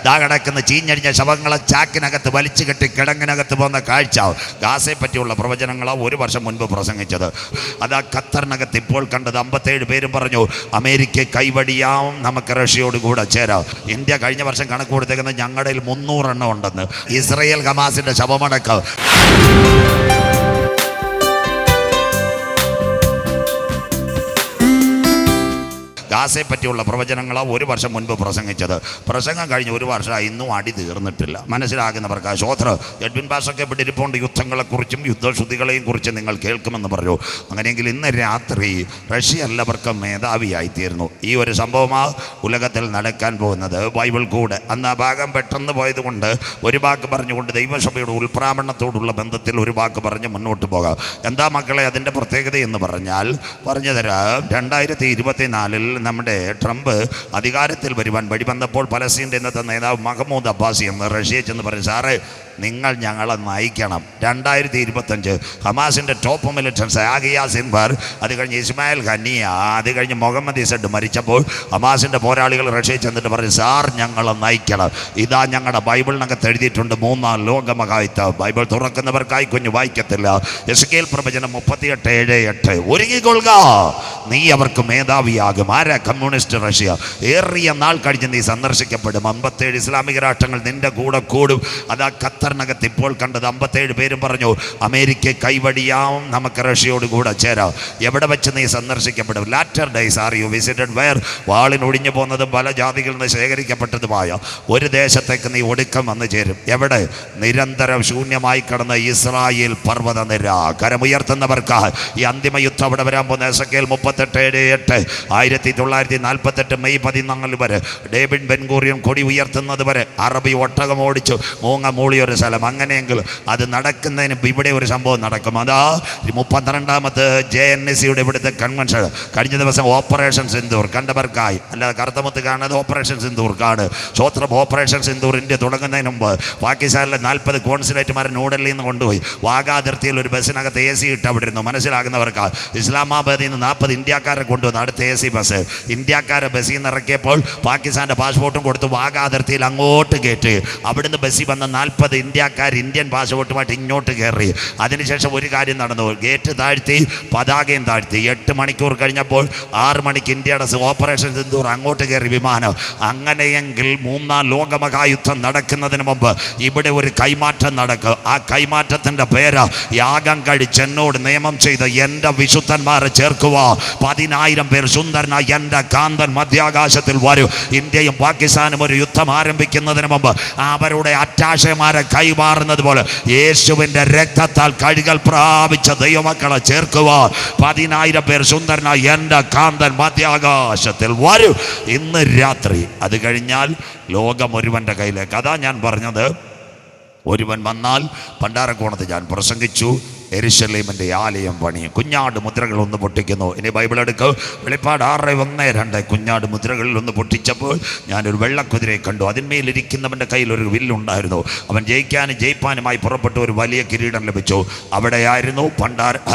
ദാ കിടക്കുന്ന ചീഞ്ഞടിഞ്ഞ ശവങ്ങളെ ചാക്കിനകത്ത് വലിച്ചു കെട്ടി കിടങ്ങിനകത്ത് പോകുന്ന കാഴ്ച. ഗാസയെ പറ്റിയുള്ള പ്രവചനങ്ങളാണ് ഒരു വർഷം മുൻപ് പ്രസംഗിച്ചത്. അതാ ഖത്തറിനകത്ത് ഇപ്പോൾ കണ്ടത്. 57 പേരും പറഞ്ഞു അമേരിക്ക കൈവടിയാം, നമുക്ക് റഷ്യയോട് കൂടെ ചേരാം. ഇന്ത്യ കഴിഞ്ഞ വർഷം കണക്ക് കൊടുത്തേക്കുന്നത് ഞങ്ങളുടെ 300 എണ്ണം ഉണ്ടെന്ന്. ഇസ്രയേൽ ഹമാസിന്റെ ശവമടക്കം. ഗാസയെ പറ്റിയുള്ള പ്രവചനങ്ങളാണ് ഒരു വർഷം മുൻപ് പ്രസംഗിച്ചത്. പ്രസംഗം കഴിഞ്ഞ് ഒരു വർഷമായി, ഇന്നും അടി തീർന്നിട്ടില്ല. മനസ്സിലാകുന്നവർക്ക് ശ്രോത്ര എഡ്വിൻ പാഷൊക്കെ ഇവിടെ ഇരിപ്പുണ്ട്. യുദ്ധങ്ങളെക്കുറിച്ചും യുദ്ധശ്രുതികളെയും കുറിച്ച് നിങ്ങൾ കേൾക്കുമെന്ന് പറഞ്ഞു. അങ്ങനെയെങ്കിൽ ഇന്ന് രാത്രി റഷ്യ എല്ലാവർക്കും മേധാവിയായിത്തീർന്നു. ഈ ഒരു സംഭവമാണ് ഉലകത്തിൽ നടക്കാൻ പോകുന്നത്. ബൈബിൾ കൂടെ അന്ന് ആ ഭാഗം പെട്ടെന്ന് പോയതുകൊണ്ട് ഒരു വാക്ക് പറഞ്ഞുകൊണ്ട് ദൈവസഭയുടെ ഉൾപ്രാമണത്തോടുള്ള ബന്ധത്തിൽ ഒരു വാക്ക് പറഞ്ഞ് മുന്നോട്ട് പോകാം. എന്താ മക്കളെ അതിൻ്റെ പ്രത്യേകത എന്ന് പറഞ്ഞാൽ പറഞ്ഞു തരാം. 2024 നമ്മുടെ ട്രംപ് അധികാരത്തിൽ വരുവാൻ വഴി വന്നപ്പോൾ പലസ്തീൻ്റെ ഇന്നത്തെ നേതാവ് മഹ്മൂദ് അബ്ബാസി എന്ന് റഷ്യയിൽ ചെന്ന് പറഞ്ഞു, സാറേ നിങ്ങൾ ഞങ്ങളെ നയിക്കണം. 2025 ഹമാസിൻ്റെ ടോപ്പ് മിലിറ്റൻസ് ആഗിയ സിൻവർ, അത് കഴിഞ്ഞ് ഇസ്മായിൽ ഖനിയ, അത് കഴിഞ്ഞ് മുഹമ്മദ് ഇസഡ് മരിച്ചപ്പോൾ ഹമാസിൻ്റെ പോരാളികൾ റഷ്യയിൽ ചെന്നിട്ട് പറഞ്ഞു, സാർ ഞങ്ങളെ നയിക്കണം. ഇതാ ഞങ്ങളുടെ ബൈബിളിനകത്ത് എഴുതിയിട്ടുണ്ട് 3-ാം ലോകമഹായുദ്ധം. ബൈബിൾ തുറക്കുന്നവർക്കായി കുഞ്ഞു വായിക്കത്തില്ല. എസെക്കിയേൽ പ്രവചനം 38:7 ഒരുങ്ങിക്കൊള്ളുക, നീ അവർക്ക് മേധാവിയാകും. ആരാ? Communist Russia. ഏറിയ നാൾ കഴിഞ്ഞ് നീ സന്ദർശിക്കപ്പെടും. 57 ഇസ്ലാമിക രാഷ്ട്രങ്ങൾ നിന്റെ കൂടെ കൂടും. അതാ ഖത്തറിനകത്ത് ഇപ്പോൾ കണ്ടത്. 57 പേരും പറഞ്ഞു അമേരിക്ക കൈവടിയാം, നമുക്ക് റഷ്യയോട് കൂടെ ചേരാം. എവിടെ വെച്ച് നീ സന്ദർശിക്കപ്പെടും? Later days are you visited where? വാളിനൊടിഞ്ഞു പോകുന്നതും പല ജാതികളിൽ നിന്ന് ശേഖരിക്കപ്പെട്ടതുമായ ഒരു ദേശത്തേക്ക് നീ ഒടുക്കം വന്നു ചേരും. എവിടെ? നിരന്തരം ശൂന്യമായി കിടന്ന ഇസ്രായേൽ പർവ്വത നിര. കരമുയർത്തുന്നവർക്ക് ഈ അന്തിമ യുദ്ധം അവിടെ വരാൻ പോകുന്ന എസെക്കിയേൽ 38:8 1948 മെയ് 14 വരെ ഡേവിഡ് ബെൻഗൂറിയൻ കൊടി ഉയർത്തുന്നത് വരെ അറബി ഒട്ടകം ഓടിച്ചു മൂങ്ങ മൂളിയൊരു സ്ഥലം. അങ്ങനെയെങ്കിൽ അത് നടക്കുന്നതിന് ഇവിടെ ഒരു സംഭവം നടക്കും. അതാ 32ാമത് JNSCയുടെ ഇവിടുത്തെ കൺവെൻഷൻ. കഴിഞ്ഞ ദിവസം ഓപ്പറേഷൻ സിന്ദൂർ കണ്ടവർക്കായി, അല്ലാതെ കറുത്തമുത്ത് കാണുന്നത് ഓപ്പറേഷൻ സിന്ദൂർക്കാണ്. സ്വോത്രം ഓപ്പറേഷൻ സിന്ദൂർ ഇന്ത്യ തുടങ്ങുന്നതിന് മുമ്പ് പാകിസ്ഥാനിലെ 40 കോൺസുലേറ്റുമാരെ ന്യൂഡൽഹിയിൽ നിന്ന് കൊണ്ടുപോയി വാഗാ അതിർത്തിയിൽ ഒരു ബസ്സിനകത്ത് AC ഇട്ട് അവിടെ ഇരുന്നു. മനസ്സിലാകുന്നവർക്ക് ഇസ്ലാമാബാദിൽ നിന്ന് 40 ഇന്ത്യക്കാരെ കൊണ്ടുവന്ന് അടുത്ത AC ബസ്. ഇന്ത്യക്കാരെ ബസ്സിൽ നിന്ന് ഇറക്കിയപ്പോൾ പാകിസ്ഥാൻ്റെ പാസ്പോർട്ടും കൊടുത്ത് വാഗാ അതിർത്തിയിൽ അങ്ങോട്ട് കയറ്റി. അവിടുന്ന് ബസ്സിൽ വന്ന 40 ഇന്ത്യക്കാർ ഇന്ത്യൻ പാസ്പോർട്ടുമായിട്ട് ഇങ്ങോട്ട് കയറി. അതിനുശേഷം ഒരു കാര്യം നടന്നു. ഗേറ്റ് താഴ്ത്തി, പതാകയും താഴ്ത്തി. 8 മണിക്കൂർ കഴിഞ്ഞപ്പോൾ 6 മണിക്ക് ഇന്ത്യയുടെ ഓപ്പറേഷൻ സിന്ദൂർ അങ്ങോട്ട് കയറി വിമാനം. അങ്ങനെയെങ്കിൽ 3-ാം ലോകമഹായുദ്ധം നടക്കുന്നതിന് മുമ്പ് ഇവിടെ ഒരു കൈമാറ്റം നടക്കും. ആ കൈമാറ്റത്തിൻ്റെ പേര് യാഗം കഴിച്ച് എന്നോട് നിയമം ചെയ്ത് എൻ്റെ വിശുദ്ധന്മാരെ ചേർക്കുക. 10,000 പേർ സുന്ദരനായി എൻ്റെ കാന്തൻ മധ്യാകാശത്തിൽ വരും. ഇന്ത്യയും പാകിസ്ഥാനും ഒരു യുദ്ധം ആരംഭിക്കുന്നതിന് മുമ്പ് അവരുടെ അറ്റാഷമാരെ കൈമാറുന്നത് പോലെ യേശുവിൻ്റെ രക്തത്താൽ കഴുകൽ പ്രാപിച്ച ദൈവമക്കളെ ചേർക്കുക. 10,000 പേർ സുന്ദരനായി എൻ്റെ കാന്തൻ മധ്യാകാശത്തിൽ വരും ഇന്ന് രാത്രി. അത് കഴിഞ്ഞാൽ ലോകം ഒരുവൻ്റെ കയ്യിലേക്ക്. അതാ ഞാൻ പറഞ്ഞത്, ഒരുവൻ വന്നാൽ പണ്ടാരക്കോണത്ത് ഞാൻ പ്രസംഗിച്ചു, യെരുശലേമിൻ്റെ ആലയം പണിയും. കുഞ്ഞാട് മുദ്രകൾ ഒന്ന് പൊട്ടിക്കുന്നു. ഇനി ബൈബിൾ എടുക്കുക. വെളിപ്പാട് 6:1-2 കുഞ്ഞാട് മുദ്രകളിൽ ഒന്ന് പൊട്ടിച്ചപ്പോൾ ഞാനൊരു വെള്ളക്കുതിരയെ കണ്ടു. അതിന്മേലിരിക്കുന്നവൻ്റെ കയ്യിൽ ഒരു വില്ലുണ്ടായിരുന്നു. അവൻ ജയിപ്പാനുമായി പുറപ്പെട്ട ഒരു വലിയ കിരീടം ലഭിച്ചു. അവിടെയായിരുന്നു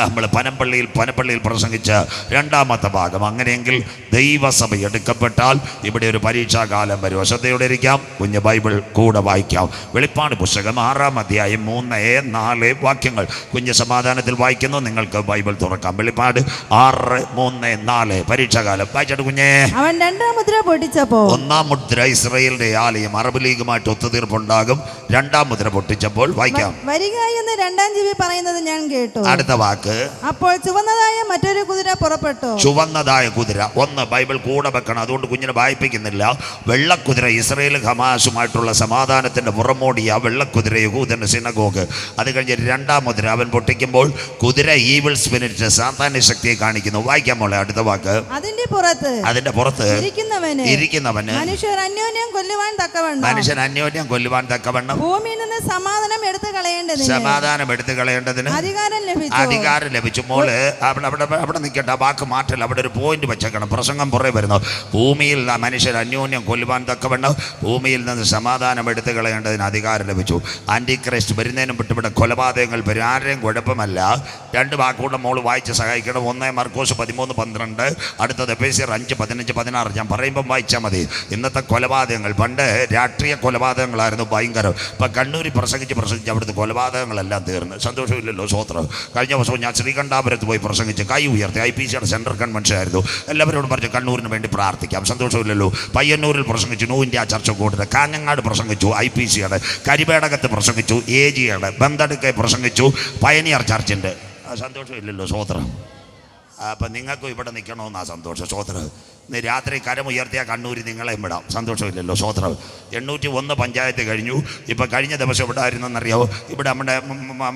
നമ്മൾ പനപ്പള്ളിയിൽ പ്രസംഗിച്ച 2ാമത്തെ ഭാഗം. അങ്ങനെയെങ്കിൽ ദൈവസഭ എടുക്കപ്പെട്ടാൽ ഇവിടെ ഒരു പരീക്ഷാകാലം വരും. ശ്രദ്ധയോടെ ഇരിക്കാം. കുഞ്ഞ് ബൈബിൾ കൂടെ വായിക്കാം. വെളിപ്പാട് പുസ്തകം 6-ാം അധ്യായം 3-4 വാക്യങ്ങൾ കുഞ്ഞ് സമാധാനത്തിൽ വായിക്കുന്നു. നിങ്ങൾക്ക് ബൈബിൾ തുറക്കാം. വെളിപ്പാട് 6:3-4 പരീക്ഷാകാലം വായിച്ചിട്ട് കുഞ്ഞേ. അവൻ 2ാം മുദ്ര പൊട്ടിച്ചപ്പോൾ 1-ാം മുദ്ര ഇസ്രായേലിന്റെ ആലയം അറബ് ലീഗുമായിട്ട് ഒത്തുതീർപ്പുണ്ടാകും. 2-ാം മുദ്ര പൊട്ടിച്ചപ്പോൾ വായിക്കാം. വരിക എന്ന് 2-ാം ജീവി പറയുന്നത് ഞാൻ കേട്ടു. അടുത്ത വാക്ക്. അപ്പോൾ ചുവന്നതായ മറ്റൊരു കുതിര പുറപ്പെട്ടു. ചുവന്നതായ കുതിര. ഒന്ന് ബൈബിൾ കൂടെ വെക്കണം, അതുകൊണ്ട് കുഞ്ഞിനെ വായിപ്പിക്കുന്നില്ല. വെള്ളക്കുതിര ഇസ്രായേൽ ഹമാസുമായിട്ടുള്ള സമാധാനത്തിന്റെ പുറമോടിയ വെള്ളക്കുതിര യഹൂദന്റെ സിനഗോഗ്. അത് കഴിഞ്ഞ് 2-ാം മുദ്ര അവൻ പൊട്ടിക്കുമ്പോൾ കുതിര ഈവിൾ സ്പിരിറ്റ് സാത്താന്യ ശക്തിയെ കാണിക്കുന്നു. വായിക്കാൻ മോളെ അടുത്ത വാക്ക്. അതിന്റെ പുറത്ത് ഇരിക്കുന്നവന് മനുഷ്യർ അന്യോന്യം കൊല്ലുവാൻ തക്കവണ്ണം ഭൂമിയിൽ നിന്ന് സമാധാനം എടുത്തു കളയേണ്ടതിന് അധികാരം ലഭിച്ചു. മോള് അവിടെ നിൽക്കട്ടെ, ആ വാക്ക് മാറ്റല്ല. അവിടെ ഒരു പോയിന്റ് വെച്ചേക്കണം. പ്രസംഗം പുറകെ വരുന്നു. ഭൂമിയിൽ മനുഷ്യർ അന്യോന്യം കൊല്ലുവാൻ തക്കവണ്ണം ഭൂമിയിൽ നിന്ന് സമാധാനം എടുത്തു കളയേണ്ടതിന് അധികാരം ലഭിച്ചു. ആന്റി ക്രൈസ്റ്റ് വരുന്നതിനും വിട്ടുവിടെ കൊലപാതകങ്ങൾ വരും. ആരെയും കുഴപ്പമല്ല. രണ്ട് വാക്കുകൂടെ മോള് വായിച്ച് സഹായിക്കണം. 1 മർക്കോസ് 13:12, അടുത്തത് എഫേസ്യർ 5:15-16. ഞാൻ പറയുമ്പം വായിച്ചാൽ മതി. ഇന്നത്തെ കൊലപാതകങ്ങൾ, പണ്ട് രാഷ്ട്രീയ കൊലപാതകങ്ങളായിരുന്നു ഭയങ്കരം. ഇപ്പം കണ്ണൂരിൽ പ്രസംഗിച്ച് അവിടുത്തെ കൊലപാതകങ്ങളെല്ലാം തീർന്ന്. സന്തോഷമില്ലല്ലോ, സ്വോത്രം. കഴിഞ്ഞ ദിവസവും ഞാൻ ശ്രീകണ്ഠാപുരത്ത് പോയി പ്രസംഗിച്ച് കൈ ഉയർത്തി. IPCയുടെ സെൻട്രൽ കൺവെൻഷൻ ആയിരുന്നു. എല്ലാവരോടും പറഞ്ഞു കണ്ണൂരിന് വേണ്ടി പ്രാർത്ഥിക്കാം. സന്തോഷമില്ലല്ലോ. പയ്യന്നൂരിൽ പ്രസംഗിച്ചു, ന്യൂ ഇന്ത്യ ചർച്ച കൂടുതൽ. കാഞ്ഞങ്ങാട് പ്രസംഗിച്ചു IPCയുടെ, കരിവേടകത്ത് പ്രസംഗിച്ചു AGയുടെ, ബന്തടുക്കെ പ്രസംഗിച്ചു പയനിയർ ചർച്ചിൻ്റെ. സന്തോഷമില്ലല്ലോ, സ്വോത്രം. അപ്പം നിങ്ങൾക്കും ഇവിടെ നിൽക്കണമെന്നാണ് സന്തോഷം, സ്വോത്രം. ഇന്ന് രാത്രി കരമുയർത്തിയ കണ്ണൂരി നിങ്ങളെയും വിടാം. സന്തോഷമില്ലല്ലോ, സ്വോത്രം. 801 പഞ്ചായത്ത് കഴിഞ്ഞു. ഇപ്പം കഴിഞ്ഞ ദിവസം ഇവിടെ ആയിരുന്നെന്നറിയാവോ? ഇവിടെ നമ്മുടെ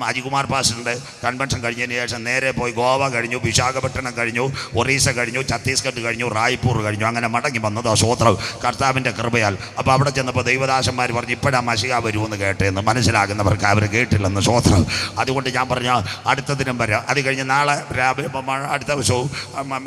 അജികുമാർ പാസ്റ്ററിൻ്റെ കൺവെൻഷൻ കഴിഞ്ഞതിന് ശേഷം നേരെ പോയി ഗോവ കഴിഞ്ഞു, വിശാഖപട്ടണം കഴിഞ്ഞു, ഒറീസ കഴിഞ്ഞു, ഛത്തീസ്ഗഡ് കഴിഞ്ഞു, റായ്പൂർ കഴിഞ്ഞു. അങ്ങനെ മടങ്ങി വന്നതോ, സ്വോത്രം, കർത്താവിൻ്റെ കൃപയാൽ. അപ്പോൾ അവിടെ ചെന്നപ്പോൾ ദൈവദാസന്മാർ പറഞ്ഞു ഇപ്പോഴാ മശിഹ വരുമെന്ന് കേട്ടേന്ന്. മനസ്സിലാകുന്നവർക്ക് അവർ കേട്ടില്ലെന്ന്, സ്വോത്രം. അതുകൊണ്ട് ഞാൻ പറഞ്ഞ അടുത്ത ദിനം വരാം. അത് കഴിഞ്ഞ് നാളെ അടുത്ത ദിവസവും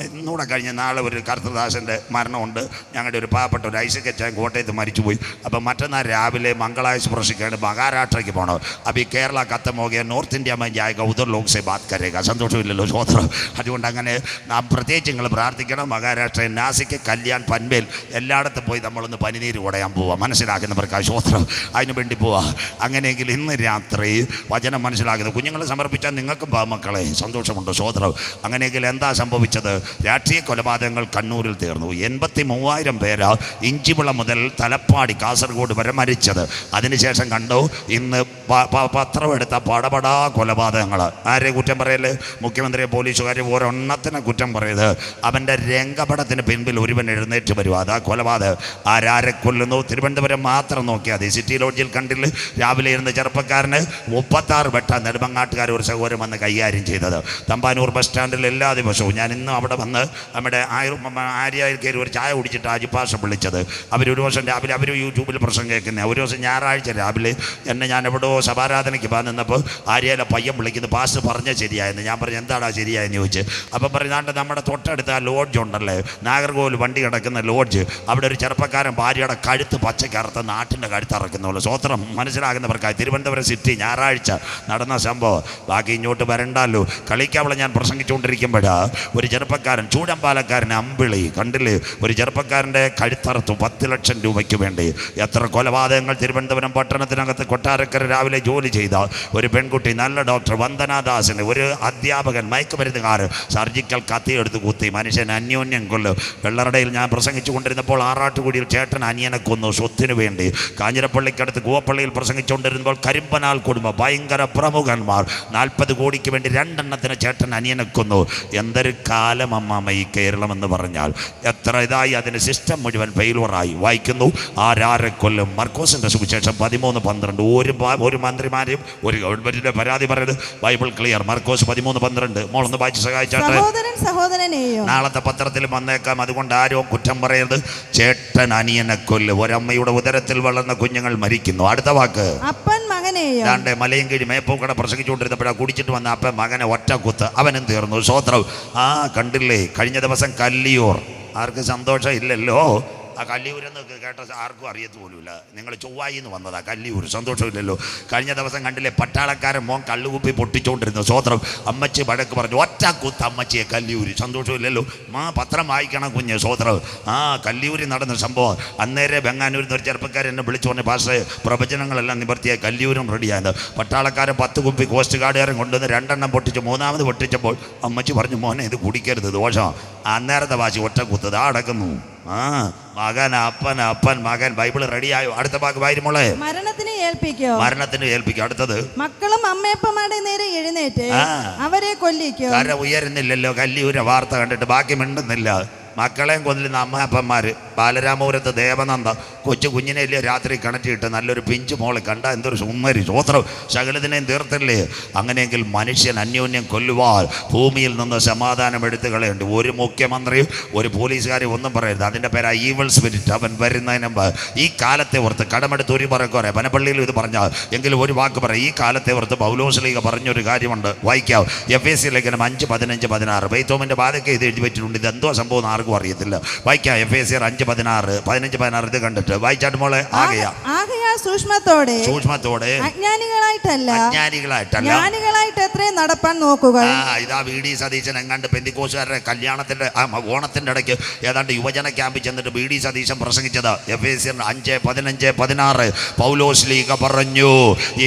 ഇന്നൂടെ കഴിഞ്ഞ് നാളെ ഒരു കർത്തദാസൻ്റെ മരണമുണ്ട്. ഞങ്ങളുടെ ഒരു പാവപ്പെട്ട ഒരു ഐസക് അച്ചാൻ കോട്ടയത്ത് മരിച്ചുപോയി. അപ്പം മറ്റന്നാൾ രാവിലെ മംഗളാശുശ്രൂഷയ്ക്കാണ് മഹാരാഷ്ട്രയ്ക്ക് പോകണം. അപ്പോൾ ഈ കേരള ഖത്തം हो गया, നോർത്ത് ഇന്ത്യ में जाएगा, उधर लोग से बात करेगा. സന്തോഷമില്ലല്ലോ, സ്വോത്രം. അതുകൊണ്ട് അങ്ങനെ നാം പ്രത്യേകിച്ച് നിങ്ങൾ പ്രാർത്ഥിക്കണം. മഹാരാഷ്ട്ര, നാസിക്, കല്യാൺ, പൻവേൽ എല്ലായിടത്തും പോയി നമ്മളൊന്ന് പനിനീര് കുടയാൻ പോവാം. മനസ്സിലാക്കുന്നവർക്ക് ആ സ്വോത്രം, അതിനു വേണ്ടി പോവാം. അങ്ങനെയെങ്കിൽ ഇന്ന് രാത്രി വചനം മനസ്സിലാക്കുന്നത് കുഞ്ഞുങ്ങളെ സമർപ്പിച്ചാൽ നിങ്ങൾക്കും മക്കളെ സന്തോഷമുണ്ട്, സ്വോത്രം. അങ്ങനെയെങ്കിൽ എന്താ സംഭവിച്ചത്? രാഷ്ട്രീയ കൊലപാതകങ്ങൾ കണ്ണൂരിൽ തീർന്നു. 83,000 പേര് ഇഞ്ചിവിള മുതൽ തലപ്പാടി, കാസർഗോഡ് വരെ മരിച്ചത്. അതിനുശേഷം കണ്ടു ഇന്ന് പത്രം എടുത്ത പടപടാ കൊലപാതകങ്ങൾ. ആരെ കുറ്റം പറയല്? മുഖ്യമന്ത്രിയെ, പോലീസുകാരെ, ഒരെണ്ണത്തിനെ കുറ്റം പറയത്. അവൻ്റെ രംഗപടത്തിന് പിൻപിൽ ഒരുവൻ എഴുന്നേറ്റ് വരും. അതാ കൊലപാതകം. ആരാരെ കൊല്ലുന്നു? തിരുവനന്തപുരം മാത്രം നോക്കിയാൽ മതി. സിറ്റി ലോഡ്ജിൽ കണ്ടില്ല, രാവിലെ ഇരുന്ന ചെറുപ്പക്കാരന് 36 വെട്ട നെടുമങ്ങാട്ടുകാർ ഒരു സഹോദരൻ വന്ന് കൈകാര്യം ചെയ്തത്. തമ്പാനൂർ ബസ് സ്റ്റാൻഡിൽ എല്ലാ ദിവസവും ഞാൻ ഇന്ന് അവിടെ വന്ന് നമ്മുടെ ആര്യായിൽ കയറി ഒരു ചായ കുടിച്ചിട്ട് അജിപ്പാഷ വിളിച്ചത്. അവരൊരു ദിവസം രാവിലെ അവർ യൂട്യൂബിൽ പ്രസംഗം കേൾക്കുന്നത്. ഒരു ദിവസം ഞായറാഴ്ച രാവിലെ എന്നെ ഞാൻ എവിടെയോ സഭാരാധനയ്ക്ക് നിന്നപ്പോൾ ആര്യായിലെ പയ്യൻ വിളിക്കുന്നു, പാസ് പറഞ്ഞാൽ ശരിയായെന്ന്. ഞാൻ പറഞ്ഞു എന്താടാ ശരിയായെന്ന് ചോദിച്ച്. അപ്പം പറഞ്ഞാണ്ട് നമ്മുടെ തൊട്ടടുത്ത് ആ ലോഡ്ജ് ഉണ്ടല്ലേ, നാഗർകോവിൽ വണ്ടി കിടക്കുന്ന ലോഡ്ജ്, അവിടെ ഒരു ചെറുപ്പക്കാരൻ ഭാര്യയുടെ കഴുത്ത് പച്ചക്കറുത്ത് നാട്ടിൻ്റെ കഴുത്തിറക്കുന്നുള്ളൂ. സ്വോത്രം. മനസ്സിലാകുന്നവർക്കായി തിരുവനന്തപുരം സിറ്റി ഞായറാഴ്ച നടന്ന സംഭവം. ബാക്കി ഇങ്ങോട്ട് വരണ്ടല്ലോ. കളിക്കാവളെ ഞാൻ പ്രസംഗിച്ചുകൊണ്ടിരിക്കുമ്പോഴാണ് ഒരു ചെറുപ്പക്കാരൻ, ചൂടമ്പാലക്കാരൻ അമ്പിളി കണ്ടില്ലേ, ഒരു ചെറുപ്പക്കാരൻ്റെ കഴുത്തറുത്തു 10 ലക്ഷം രൂപയ്ക്ക് വേണ്ടി. എത്ര കൊലപാതകങ്ങൾ തിരുവനന്തപുരം പട്ടണത്തിനകത്ത്. കൊട്ടാരക്കര രാവിലെ ജോലി ചെയ്ത ഒരു പെൺകുട്ടി, നല്ല ഡോക്ടർ വന്ദനാദാസിന്, ഒരു അധ്യാപകൻ മയക്കുമരുന്നുകാരൻ സർജിക്കൽ കത്തിയെടുത്ത് കുത്തി മനുഷ്യൻ അന്യോന്യം കൊല്ലും. വെള്ളറടയിൽ ഞാൻ പ്രസംഗിച്ചു കൊണ്ടിരുന്നപ്പോൾ ആറാട്ടുകുടിയിൽ ചേട്ടൻ അനിയനെ കൊന്നു സ്വത്തിനു വേണ്ടി. കാഞ്ഞിരപ്പള്ളിക്കടുത്ത് കൂവപ്പള്ളിയിൽ പ്രസംഗിച്ചുകൊണ്ടിരുന്നപ്പോൾ കരിമ്പനാൽ കുടുംബം, ഭയങ്കര പ്രമുഖന്മാർ 40 കോടിക്ക് വേണ്ടി 2 എണ്ണത്തിന് ചേട്ടൻ അനിയനെ കൊന്നു. എന്തൊരു കാലം അമ്മാമ ഈ കേരളം എന്ന് പറഞ്ഞാൽ. എത്ര ഇതായി, അതിന് സിസ്റ്റം മുഴുവൻ ഫെയിലുവറായി. വായിക്കുന്നു, ആരാരെ കൊല്ലും. മർക്കോസിൻ്റെ സുവിശേഷം 13:12. ഒരു മന്ത്രിമാരെയും ഒരു ഗവൺമെന്റിന്റെ പരാതി പറയുന്നത് ബൈബിൾ ക്ലിയർ. മർക്കോസ് 13:12. മോളൊന്ന് വായിച്ച് സഹായിച്ചാട്ടെ. നാളത്തെ പത്രത്തിൽ വന്നേക്കാം. അതുകൊണ്ട് ആരും കുറ്റം പറയരുത്. ചേട്ടൻ അനിയനെ കൊല്ലും. ഒരമ്മയുടെ ഉദരത്തിൽ വളർന്ന കുഞ്ഞുങ്ങൾ മരിക്കുന്നു. അടുത്ത വാക്ക്, അപ്പൻ മകനെയോ. മലയും കീഴ് മേപ്പൂക്കട പ്രസംഗിച്ചുകൊണ്ടിരുന്നപ്പോഴാണ് കുടിച്ചിട്ട് വന്ന അപ്പൻ മകനെ ഒറ്റ കുത്ത്, അവനും തീർന്നു. സ്വോത്രം. കണ്ടില്ലേ, കഴിഞ്ഞ ദിവസം കല്ലിയൂർ. ആർക്ക് സന്തോഷം ഇല്ലല്ലോ? ആ കല്ലിയൂരെന്ന് കേട്ട ആർക്കും അറിയത്ത് പോലുമില്ല. നിങ്ങൾ ചൊവ്വായിന്ന് വന്നതാ കല്ലിയൂർ. സന്തോഷമില്ലല്ലോ. കഴിഞ്ഞ ദിവസം കണ്ടില്ലേ, പട്ടാളക്കാരൻ മോൻ കള്ളുകുപ്പി പൊട്ടിച്ചുകൊണ്ടിരുന്നു. സ്വോത്രം. അമ്മച്ചി വഴക്ക് പറഞ്ഞു, ഒറ്റ കുത്ത് അമ്മച്ചിയെ കല്ലിയൂര്. സന്തോഷമില്ലല്ലോ. പത്രം വായിക്കണം കുഞ്ഞ്. സ്വോത്രം. കല്ലിയൂരിൽ നടന്ന സംഭവം. അന്നേരെ ബെങ്ങാനൂരിൽ നിന്ന് ഒരു ചെറുപ്പക്കാരൻ എന്നെ വിളിച്ചു പറഞ്ഞു, പാസ്റ്റേ പ്രവചനങ്ങളെല്ലാം നിവർത്തിയായി, കല്ലിയൂരും റെഡിയായത്. പട്ടാളക്കാരൻ 10 കുപ്പി കോസ്റ്റ് ഗാർഡുകാരൻ കൊണ്ടുവന്ന് 2 എണ്ണം പൊട്ടിച്ച് 3ാമത് പൊട്ടിച്ചപ്പോൾ അമ്മച്ചി പറഞ്ഞു, മോനെ ഇത് കുടിക്കരുത്, ദോഷം. അന്നേരത്തെ വാശി ഒറ്റ കുത്തത് അടക്കുന്നു. മകൻ അപ്പൻ മകൻ. ബൈബിൾ റെഡിയായോ? അടുത്ത ഭാഗം വായിരുമോളെ. മരണത്തിന് ഏൽപ്പിക്കോ. അടുത്തത്, മക്കളും അമ്മയപ്പന്മാരുടെ നേരെ എഴുന്നേറ്റ് അവരെ കൊല്ലിക്കോ. കര ഉയരുന്നില്ലല്ലോ. കല്ലിയൂര വാർത്ത കണ്ടിട്ട് ബാക്കി മിണ്ടുന്നില്ല. മക്കളെയും കൊല്ലുന്ന അമ്മയപ്പന്മാർ. ബാലരാമപുരത്ത് ദേവനന്ദ കൊച്ചു കുഞ്ഞിനെയല്ലേ രാത്രി കിണറ്റിയിട്ട് നല്ലൊരു പിഞ്ചു മോളെ കണ്ട എന്തൊരു സുന്ദരി. സ്വോത്രം. സകലത്തിനെയും തീർത്തില്ലേ? അങ്ങനെയെങ്കിൽ മനുഷ്യൻ അന്യോന്യം കൊല്ലുവാൻ ഭൂമിയിൽ നിന്ന് സമാധാനം എടുത്തു കളയുണ്ട്. ഒരു മുഖ്യമന്ത്രിയും ഒരു പോലീസുകാരും ഒന്നും പറയരുത്. അതിൻ്റെ പേരാ ഈവൽ സ്പിരിറ്റ്. അവൻ വരുന്നതിന് മുമ്പ് ഈ കാലത്തെ ഓർത്ത് കടമെടുത്ത് ഒരു പറക്കോറെ പനപ്പള്ളിയിൽ ഇത് പറഞ്ഞാൽ എങ്കിലും ഒരു വാക്ക് പറയാം. ഈ കാലത്തെ ഓർത്ത് പൗലോസ്ലീഹ പറഞ്ഞൊരു കാര്യമുണ്ട്, വായിക്കാം. എഫേസ്യ ലേഖനം 5:15-16. ബൈത്തോമിൻ്റെ ബാധയ്ക്ക് ഇത് എഴുതി വെച്ചിട്ടുണ്ട്. ഇത് എന്തോ സംഭവം ആർക്കും അറിയത്തില്ല. വായിക്കാം. എഫേസ്യർ 5:16-15-16. ഇത് കണ്ടിട്ട് വായിച്ചാട്ട് മോളെ. ആകയാൽ സൂക്ഷ്മത്തോടെ അജ്ഞാനികളായിട്ടല്ല ജ്ഞാനികളായിട്ട് എത്രയും നടപ്പാൻ നോക്കുക. ഇതാ വി ഡി സതീശൻ എങ്ങാണ്ട് പെന്തിക്കോസുകാരുടെ കല്യാണത്തിന്റെ ഓണത്തിന്റെ ഇടയ്ക്ക് ഏതാണ്ട് യുവജന ക്യാമ്പിൽ ചെന്നിട്ട് വി ഡി സതീശൻ പ്രസംഗിച്ചത് എഫേസ്യർ 5:15-16 പൗലോസ് ലീഗ പറഞ്ഞു,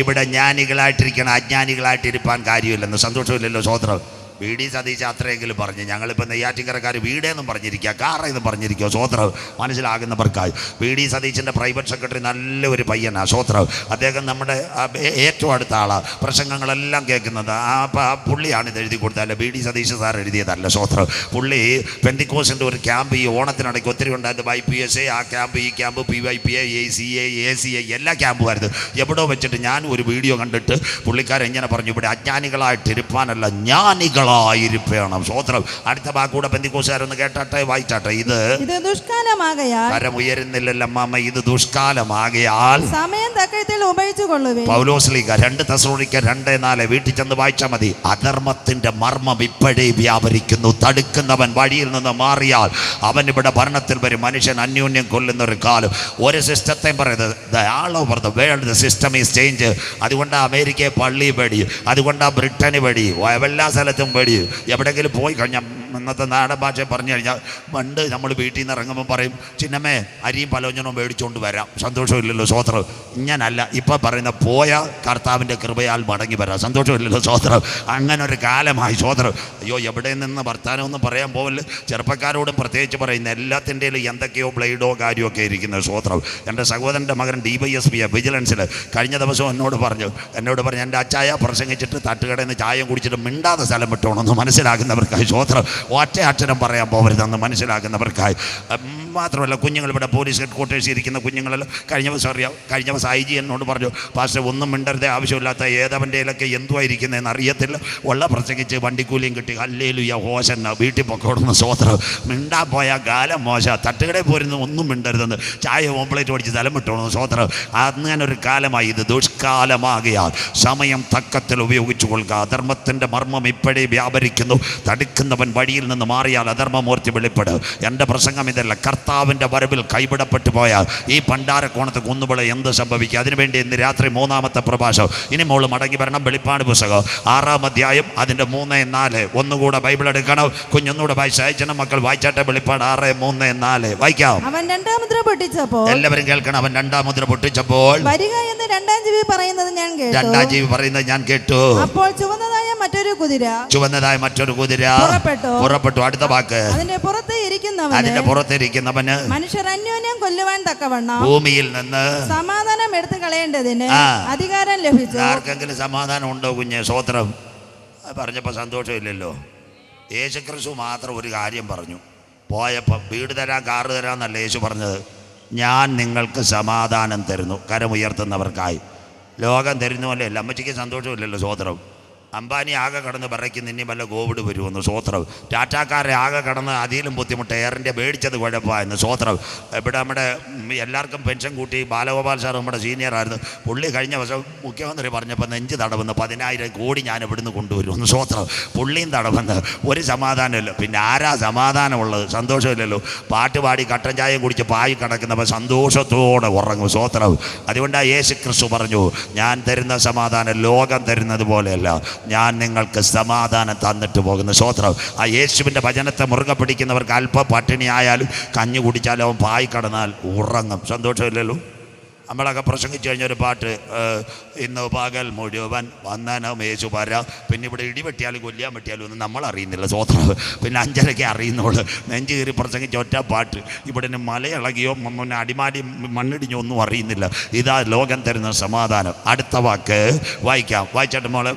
ഇവിടെ ജ്ഞാനികളായിട്ടിരിക്കണം, അജ്ഞാനികളായിട്ടിരിക്കാൻ കാര്യമില്ലെന്ന്. സന്തോഷമില്ലല്ലോ സ്വോത്രം? വി ഡി സതീശ അത്രയെങ്കിലും പറഞ്ഞു. ഞങ്ങളിപ്പോൾ നെയ്യാറ്റിൻകരക്കാർ വീടേന്നും പറഞ്ഞിരിക്കുക, കാറെന്നും പറഞ്ഞിരിക്കുക. സ്വോത്രം മനസ്സിലാകുന്നവർക്കായി. വി ഡി സതീശൻ്റെ പ്രൈവറ്റ് സെക്രട്ടറി നല്ലൊരു പയ്യനാണ്. സ്വോത്രം അദ്ദേഹം നമ്മുടെ ഏറ്റവും അടുത്ത ആളാണ്, പ്രസംഗങ്ങളെല്ലാം കേൾക്കുന്നത്. പുള്ളിയാണ് ഇത് എഴുതി കൊടുത്തത്, അല്ല വി ഡി സതീശ് സാർ എഴുതിയതല്ല. സ്വോത്രം പുള്ളി പെന്തിക്കോസിൻ്റെ ഒരു ക്യാമ്പ് ഈ ഓണത്തിനിടയ്ക്ക് ഒത്തിരി ഉണ്ടായിരുന്നു. YPSA, ആ ക്യാമ്പ്, ഈ ക്യാമ്പ്, PYPA, ACA, ACA എല്ലാ ക്യാമ്പുമായിരുന്നു. എവിടോ വെച്ചിട്ട് ഞാൻ ഒരു വീഡിയോ കണ്ടിട്ട് പുള്ളിക്കാരൻ ഇങ്ങനെ പറഞ്ഞു, ഇവിടെ അജ്ഞാനികളായിട്ടിരിപ്പാനല്ല ജ്ഞാനികളായിരിക്കണം. സ്വോത്രം. അടുത്ത വാക്കൂടെ പെന്തിക്കോസുകാരൊന്ന് കേട്ടാട്ടെ, വായിച്ചാട്ടെ. ഇത് ദുഷ്കാലമാകയാൽ കരമുയരുന്നില്ലല്ലോ അമ്മാമ്മ, ഇത് ദുഷ്കാലമാകയാൽ സമയം തക്കത്തിൽ ഉപയോഗിച്ചുകൊള്ളുവേ. പൗലോസ് ലീഗ 2 തെസ്സലോനിക്കർ 2:4 വീട്ടിൽ ചെന്ന് വായിച്ചാൽ മതി. അധർമ്മത്തിന്റെ മർമ്മം ഇപ്പോഴേ വ്യാപരിക്കുന്നു, തടുക്കുന്നവൻ വഴിയിൽ നിന്ന് മാറിയാൽ അവൻ ഇവിടെ ഭരണത്തിൽ വരും. മനുഷ്യൻ അന്യോന്യം കൊല്ലുന്ന ഒരു കാലം. ഒരു സിസ്റ്റത്തെയും പറയുന്നത് ആൾ over the world the system is change. അതുകൊണ്ട് അമേരിക്കയെ പള്ളി പേടി, അതുകൊണ്ട് ബ്രിട്ടന് പേടി, എല്ലാ സ്ഥലത്തും പേടി. എവിടെയെങ്കിലും പോയി കഴിഞ്ഞാൽ ഇന്നത്തെ നാടൻ ഭാഷ പറഞ്ഞു കഴിഞ്ഞാൽ പണ്ട് നമ്മൾ വീട്ടിൽ നിന്ന് ഇറങ്ങുമ്പോൾ പറയും, ചിന്നമ്മേ അരിയും പലോഞ്ഞനോ മേടിച്ചുകൊണ്ട് വരാം. സന്തോഷമില്ലല്ലോ സ്വോത്രം? ഇങ്ങനല്ല ഇപ്പം പറയുന്ന, പോയ കർത്താവിൻ്റെ കൃപയാൽ മടങ്ങി വരാം. സന്തോഷമില്ലല്ലോ സ്വോത്രം? അങ്ങനെ ഒരു കാലമായി സ്വോത്രം. അയ്യോ, എവിടെ നിന്ന് വർത്താനമൊന്നും പറയാൻ പോകല്. ചെറുപ്പക്കാരോടും പ്രത്യേകിച്ച് പറയുന്ന എല്ലാത്തിൻ്റെയും എന്തൊക്കെയോ ബ്ലേഡോ കാര്യമൊക്കെ ഇരിക്കുന്നത്. സ്വോത്രം. എൻ്റെ സഹോദരൻ്റെ മകൻ DYSP വിജിലൻസിൽ കഴിഞ്ഞ ദിവസം എന്നോട് പറഞ്ഞു എൻ്റെ അച്ചായ പ്രസംഗിച്ചിട്ട് തട്ടുകടയിൽ നിന്ന് ചായം കുടിച്ചിട്ട് മിണ്ടാതെ സ്ഥലം വിട്ടോണമെന്ന്. മനസ്സിലാകുന്നവർക്കായി സ്വോത്രം. ഒറ്റ അക്ഷരം പറയാൻ പോകരുതെന്ന് മനസ്സിലാക്കുന്നവർക്കായി. മാത്രമല്ല, കുഞ്ഞുങ്ങൾ ഇവിടെ പോലീസ് ഹെഡ് ക്വാർട്ടേഴ്സിൽ ഇരിക്കുന്ന കുഞ്ഞുങ്ങളെല്ലാം കഴിഞ്ഞ ദിവസം IG എന്നോട് പറഞ്ഞു, പാസ്റ്റർ ഒന്നും മിണ്ടരുതേ, ആവശ്യമില്ലാത്ത ഏതവൻ്റെയിലൊക്കെ എന്തുവായിരിക്കുന്നതെന്ന് അറിയത്തില്ല, ഉള്ള പ്രസംഗിച്ച് വണ്ടിക്കൂലിയും കിട്ടി, ഹല്ലേലൂയ ഹോശന്ന, വീട്ടിൽ പൊക്കോടുന്ന സ്വോത്രം. മിണ്ടാൻ പോയാൽ കാലം മോശ. തട്ടുകടയിൽ പോരുന്ന ഒന്നും മിണ്ടരുതെന്ന്, ചായ ഓംപ്ലേറ്റ് ഓടിച്ച് സ്ഥലം വിട്ടോണം സ്വോത്രം. അങ്ങനൊരു കാലമായി. ഇത് ദുഷ്കാലമാകിയാൽ സമയം തക്കത്തിൽ ഉപയോഗിച്ചു കൊള്ളുക. അധർമ്മത്തിൻ്റെ മർമ്മം ഇപ്പോഴേ വ്യാപരിക്കുന്നു, തടുക്കുന്നവൻ വഴിയിൽ നിന്ന് മാറിയാൽ അധർമ്മമൂർത്തി വെളിപ്പെടും. എൻ്റെ പ്രസംഗം ഇതല്ല. കർത്താവിൻ്റെ വരവിൽ കൈവിടപ്പെട്ടു പോയാൽ ഈ പണ്ടാരക്കോണത്ത് കുന്നുവിള എന്ത് സംഭവിക്കും? അതിനുവേണ്ടി ഇന്ന് രാത്രി 3-ാമത്തെ പ്രഭാഷണം. ഇനി മോള് മടങ്ങി വരണം. വെളിപ്പാട് പുസ്തകം 6-ാം അധ്യായം അതിൻ്റെ 3-4 ഒന്നുകൂടെ ബൈബിൾ എടുക്കണം. കുഞ്ഞൊന്നുകൂടെ വായിച്ച് അയച്ചണം. മക്കൾ വായിച്ചാട്ടെ. വെളിപ്പാട് 6:3-4 വായിക്കാം. അവൻ 2-ാം മുദ്ര പൊട്ടിച്ചപ്പോൾ, എല്ലാവരും കേൾക്കണം, അവൻ 2-ാം മുദ്ര പൊട്ടിച്ചപ്പോൾ വരിക എന്ന് 2-ാം ജീവി പറയുന്നത് ഞാൻ കേട്ടു. 2-ാം ജീവി പറയുന്നത് ഞാൻ കേട്ടു. അപ്പോൾ ചുവന്നതായ മറ്റൊരു കുതിര പുറപ്പെട്ടു. അടുത്ത വാക്ക്, അതിന്റെ പുറത്തിരിക്കുന്നവന് മനുഷ്യർ അന്യോന്യം കൊല്ലുവാൻ തക്കവണ്ണം ഭൂമിയിൽ നിന്ന് സമാധാനം എടുത്തു കളയേണ്ടതിന് അധികാരം ലഭിച്ചു. ആർക്കെങ്കിലും സമാധാനം ഉണ്ടോ കുഞ്ഞ്? സ്വോത്രം. പറഞ്ഞപ്പോൾ സന്തോഷമില്ലല്ലോ. യേശുക്രിസ്തു മാത്രം ഒരു കാര്യം പറഞ്ഞു. പോയപ്പോൾ വീട് തരാം, കാറ് തരാമെന്നല്ല യേശു പറഞ്ഞത്. ഞാൻ നിങ്ങൾക്ക് സമാധാനം തരുന്നു. കരമുയർത്തുന്നവർക്കായി. ലോകം തരുന്നതല്ലേ. അമ്മച്ചിക്ക് സന്തോഷമില്ലല്ലോ സ്വോത്രം? അംബാനി ആകെ കടന്ന് പറയ്ക്കുന്ന ഇനി വല്ല കോവിഡ് വരുമെന്ന്. സ്വോത്രം. ടാറ്റാക്കാരെ ആകെ കടന്ന് അതിലും ബുദ്ധിമുട്ട്. എയറിൻ്റെ മേടിച്ചത് കുഴപ്പമായിരുന്നു. സ്വോത്രം. ഇവിടെ നമ്മുടെ എല്ലാവർക്കും പെൻഷൻ കൂട്ടി. ബാലഗോപാൽ സാർ നമ്മുടെ സീനിയറായിരുന്നു. പുള്ളി കഴിഞ്ഞ വർഷം മുഖ്യമന്ത്രി പറഞ്ഞപ്പോൾ നെഞ്ച് തടവെന്ന് 10,000 കോടി ഞാൻ ഇവിടുന്ന് കൊണ്ടുവരുമെന്ന്. സ്വോത്രം. പുള്ളിയും തടവെന്ന്. ഒരു സമാധാനമില്ല. പിന്നെ ആരാ സമാധാനമുള്ളത്? സന്തോഷമില്ലല്ലോ. പാട്ട് പാടി കട്ടൻ ചായം കുടിച്ച് പായി കിടക്കുന്നവർ സന്തോഷത്തോടെ ഉറങ്ങും. സ്വോത്രം. അതുകൊണ്ടാണ് യേശു ക്രിസ്തു പറഞ്ഞു, ഞാൻ തരുന്ന സമാധാനം ലോകം തരുന്നത് പോലെയല്ല, ഞാൻ നിങ്ങൾക്ക് സമാധാനം തന്നിട്ട് പോകുന്നു. സ്വോത്രം. ആ യേശുവിൻ്റെ വചനത്തെ മുറുകെ പിടിക്കുന്നവർക്ക് അല്പ പട്ടിണി ആയാലും കഞ്ഞി കുടിച്ചാലും അവൻ പായി കടന്നാൽ ഉറങ്ങും. സന്തോഷമില്ലല്ലോ. നമ്മളൊക്കെ പ്രസംഗിച്ചു കഴിഞ്ഞൊരു പാട്ട്, ഇന്ന് പകൽ മുഴുവൻ വന്ദനം യേശു വരാം. പിന്നെ ഇവിടെ ഇടിവെട്ടിയാലും കൊല്ലാൻ പറ്റിയാലും ഒന്നും നമ്മൾ അറിയുന്നില്ല. സ്വോത്രം. പിന്നെ 5:30 അറിയുന്നുള്ളൂ. നെഞ്ച് കയറി പ്രസംഗിച്ച ഒറ്റ പാട്ട്. ഇവിടെ മലയിളകിയോ അടിമാലി മണ്ണിടിഞ്ഞോ ഒന്നും അറിയുന്നില്ല. ഇതാ ലോകം തരുന്ന സമാധാനം. അടുത്ത വാക്ക് വായിക്കാം. വായിച്ചാട്ടെ മോളെ.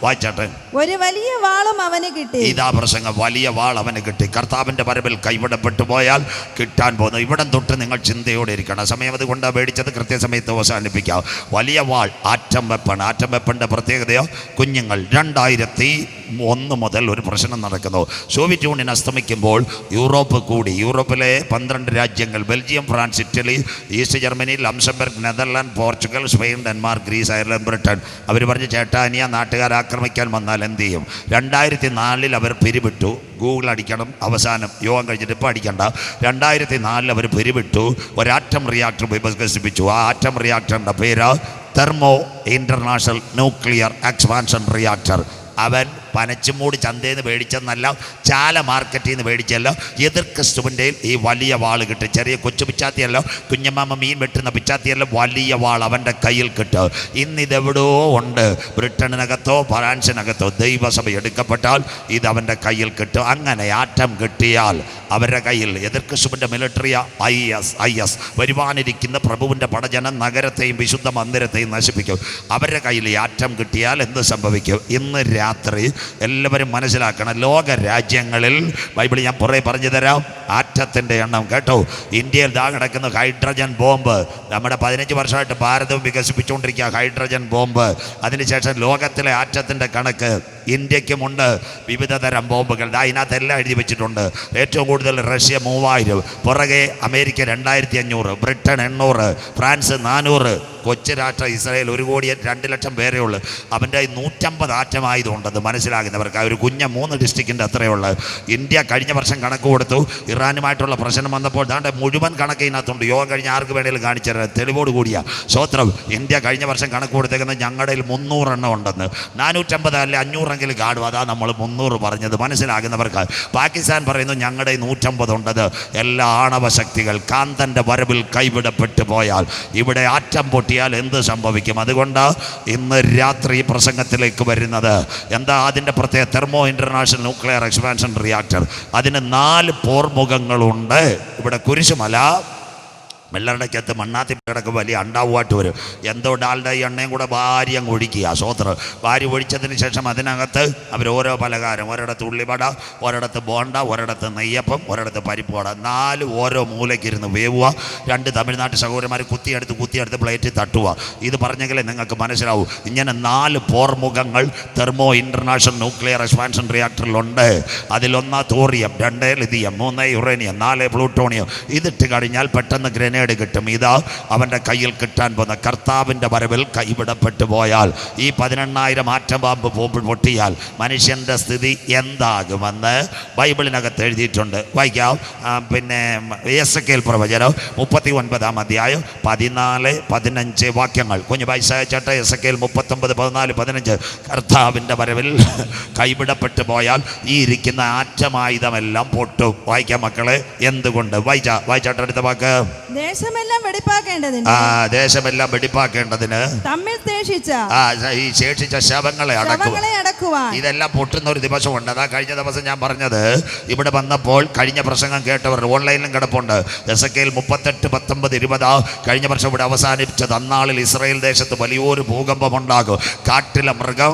വായിച്ചാട്ടെ. ഒരു വലിയ വാളും അവന് കിട്ടി. ഇതാ പ്രസംഗം. വലിയ വാൾ അവന് കിട്ടി. കർത്താവിൻ്റെ വരവിൽ കൈവിടപ്പെട്ടു പോയാൽ കിട്ടാൻ പോകുന്നു. ഇവിടം തൊട്ട് നിങ്ങൾ ചിന്തയോടെ ഇരിക്കണം. സമയം അതുകൊണ്ടാണ് മേടിച്ചത്. കൃത്യസമയത്ത് അവസാനിപ്പിക്കാം. വലിയ വാൾ ആറ്റം വെപ്പാണ്. ആറ്റം വെപ്പൻ്റെ പ്രത്യേകതയോ കുഞ്ഞുങ്ങൾ 2001 മുതൽ ഒരു പ്രശ്നം നടക്കുന്നു. സോവിയറ്റ് യൂണിയൻ അസ്തമിക്കുമ്പോൾ യൂറോപ്പ് കൂടി. യൂറോപ്പിലെ 12 രാജ്യങ്ങൾ, Belgium, France, Italy, East Germany, Luxembourg, Netherland, Portugal, Spain, Denmark, Greece, Ireland, Britain. അവർ പറഞ്ഞ് ചേട്ടാനിയ നാട്ടുകാർ ആക്രമിക്കാൻ വന്നാൽ എന്ത് ചെയ്യും? 2004 അവർ പിരിവിട്ടു. ഗൂഗിൾ അടിക്കണം. അവസാനം യോഗം കഴിഞ്ഞിട്ട് ഇപ്പോൾ അടിക്കണ്ട. 2004 അവർ പിരിവിട്ടു, ഒരു ആറ്റം റിയാക്ടർ വികസിപ്പിച്ചു. ആ ആറ്റം റിയാക്ടറിൻ്റെ പേര് thermo international nuclear expansion reactor. അവൻ പനച്ചുമൂടി ചന്തയിൽ നിന്ന് മേടിച്ചെന്നല്ല, ചാല മാർക്കറ്റിൽ നിന്ന് മേടിച്ചല്ല. എതിർ ക്രിസ്തുവിൻ്റെ ഈ വലിയ വാൾ കിട്ടും. ചെറിയ കൊച്ചു പിച്ചാത്തിയല്ല, കുഞ്ഞമ്മ മീൻ വെട്ടുന്ന പിച്ചാത്തിയല്ല, വലിയ വാൾ അവൻ്റെ കയ്യിൽ കിട്ടും. ഇന്നിതെവിടോ ഉണ്ട്. ബ്രിട്ടനിനകത്തോ ഫ്രാൻസിനകത്തോ ദൈവസഭ എടുക്കപ്പെട്ടാൽ ഇത് അവൻ്റെ കയ്യിൽ കിട്ടും. അങ്ങനെ ആറ്റം കിട്ടിയാൽ അവരുടെ കയ്യിൽ എതിർ ക്രിസ്തുവിൻ്റെ മിലിറ്ററി IS വരുവാനിരിക്കുന്ന പ്രഭുവിൻ്റെ പടജനം നഗരത്തെയും വിശുദ്ധ മന്ദിരത്തെയും നശിപ്പിക്കും. അവരുടെ കയ്യിൽ ഈ ആറ്റം കിട്ടിയാൽ എന്ത് സംഭവിക്കും? ഇന്ന് രാത്രി എല്ലാവരും മനസ്സിലാക്കണം. ലോക രാജ്യങ്ങളിൽ ബൈബിൾ ഞാൻ പുറകെ പറഞ്ഞു തരാം. ആറ്റത്തിൻ്റെ എണ്ണം കേട്ടോ. ഇന്ത്യയിൽ ദാ കിടക്കുന്ന ഹൈഡ്രജൻ ബോംബ്. നമ്മുടെ 15 വർഷമായിട്ട് ഭാരതവും വികസിപ്പിച്ചുകൊണ്ടിരിക്കുക ഹൈഡ്രജൻ ബോംബ്. അതിനുശേഷം ലോകത്തിലെ ആറ്റത്തിൻ്റെ കണക്ക് ഇന്ത്യക്കുമുണ്ട്. വിവിധ തരം ബോംബുകൾ അതിനകത്തെല്ലാം എഴുതി വെച്ചിട്ടുണ്ട്. ഏറ്റവും കൂടുതൽ റഷ്യ 3000, പുറകെ അമേരിക്ക 2500, ബ്രിട്ടൻ 800, ഫ്രാൻസ് 400, കൊച്ചു രാഷ്ട്രം ഇസ്രായേൽ 1,02,00,000 പേരേ ഉള്ളൂ. അവൻ്റെ 150 ആറ്റമായതുകൊണ്ടത് മനസ്സിലാകുന്നവർക്ക്. ഒരു കുഞ്ഞ 3 ഡിസ്ട്രിക്റ്റിൻ്റെ അത്രയുള്ള. ഇന്ത്യ കഴിഞ്ഞ വർഷം കണക്ക് കൊടുത്തു. ഇറാനുമായിട്ടുള്ള പ്രശ്നം വന്നപ്പോൾ ദാണ്ട് മുഴുവൻ കണക്ക് ഇതിനകത്തുണ്ട്. യോഗം കഴിഞ്ഞ് ആർക്ക് വേണമെങ്കിലും കാണിച്ചു തരാം, തെളിവോട് കൂടിയ സ്വത്രം. ഇന്ത്യ കഴിഞ്ഞ വർഷം കണക്ക് കൊടുത്തേക്കുന്നത് ഞങ്ങളുടെ 300 എണ്ണം ഉണ്ടെന്ന്. 450 അല്ലെ 500എങ്കിലും കാണും. അതാ നമ്മൾ 300 പറഞ്ഞത്, മനസ്സിലാകുന്നവർക്ക്. പാകിസ്ഥാൻ പറയുന്നു ഞങ്ങളുടെ 150 ഉണ്ടത്. എല്ലാ ആണവ ശക്തികൾ കാന്തൻ്റെ വരവിൽ കൈവിടപ്പെട്ടു പോയാൽ ഇവിടെ ആറ്റം പൊട്ടിയാൽ എന്ത് സംഭവിക്കും? അതുകൊണ്ട് ഇന്ന് രാത്രി പ്രസംഗത്തിലേക്ക് വരുന്നത് എന്താ? അതിൻ്റെ പ്രത്യേക thermo international nuclear expansion reactor. അതിന് 4 പോർമുഖങ്ങളുണ്ട്. ഇവിടെ കുരിശുമല വെള്ളടക്കകത്ത് മണ്ണാത്തി കിടക്ക് വലിയ അണ്ടാവുമായിട്ട് വരും. എന്തോ ഡാൽഡ എണ്ണയും കൂടെ ഭാര്യ അങ്ങ് ഒഴിക്കുക. സ്വോത്രം ഭാര്യ ഒഴിച്ചതിന് ശേഷം അതിനകത്ത് അവർ ഓരോ പലഹാരം, ഒരിടത്ത് ഉള്ളിവട, ഒരിടത്ത് ബോണ്ട, ഒരിടത്ത് നെയ്യപ്പം, ഒരിടത്ത് പരിപ്പ് വട, 4 ഓരോ മൂലയ്ക്കിരുന്ന് വേവുക. 2 തമിഴ്നാട്ട് സഹോദരന്മാർ കുത്തിയെടുത്ത് പ്ലേറ്റിൽ തട്ടുക. ഇത് പറഞ്ഞെങ്കിലേ നിങ്ങൾക്ക് മനസ്സിലാവൂ. ഇങ്ങനെ 4 പോർമുഖങ്ങൾ തെർമോ ഇൻ്റർനാഷണൽ ന്യൂക്ലിയർ എക്സ്പാൻഷൻ റിയാക്ടറിലുണ്ട്. അതിലൊന്ന് തോറിയം, 2 ലിഥിയം, 3 യുറേനിയം, 4 പ്ലൂട്ടോണിയം. ഇതിട്ട് കഴിഞ്ഞാൽ പെട്ടെന്ന് ഗ്രനേഡ് കിട്ടും. ഇതാ അവൻ്റെ കയ്യിൽ കിട്ടാൻ പോകുന്ന കർത്താവിൻ്റെ വരവിൽ കൈവിടപ്പെട്ടു പോയാൽ, ഈ 18,000 ആറ്റം ബോംബ് പൊട്ടിയാൽ മനുഷ്യൻ്റെ സ്ഥിതി എന്താകുമെന്ന് ബൈബിളിനകത്ത് എഴുതിയിട്ടുണ്ട്. വായിക്കാം. പിന്നെ എസെക്കിയേൽ പ്രവചനം 39-ാം അധ്യായം 14-15 വാക്യങ്ങൾ. കുഞ്ഞു വായിച്ചേട്ട. എസെക്കിയേൽ 39, 14, 15. കർത്താവിൻ്റെ വരവിൽ കൈവിടപ്പെട്ടു പോയാൽ ഈ ഇരിക്കുന്ന ആറ്റമായുധമെല്ലാം പൊട്ടും. വായിക്കാം മക്കളെ. എന്തുകൊണ്ട്? വായിച്ചാട്ട അടുത്ത വാക്ക്. ദേശമെല്ലാം വെടിപ്പാക്കേണ്ടതിന് തമ്മിൽ ഈ ശേഷിച്ച ശവങ്ങളെ അടക്കുവാൻ. ഇതെല്ലാം പൊട്ടുന്ന ഒരു ദിവസമുണ്ട്. അതാ കഴിഞ്ഞ ദിവസം ഞാൻ പറഞ്ഞത്. ഇവിടെ വന്നപ്പോൾ കഴിഞ്ഞ പ്രസംഗം കേട്ടവർ ഓൺലൈനിലും കിടപ്പുണ്ട്. എസെക്കിയേൽ 38, 19, 20. കഴിഞ്ഞ വർഷം ഇവിടെ അവസാനിപ്പിച്ചത്. അന്നാളിൽ ഇസ്രായേൽ ദേശത്ത് വലിയൊരു ഭൂകമ്പമുണ്ടാകും. കാട്ടിലെ മൃഗം,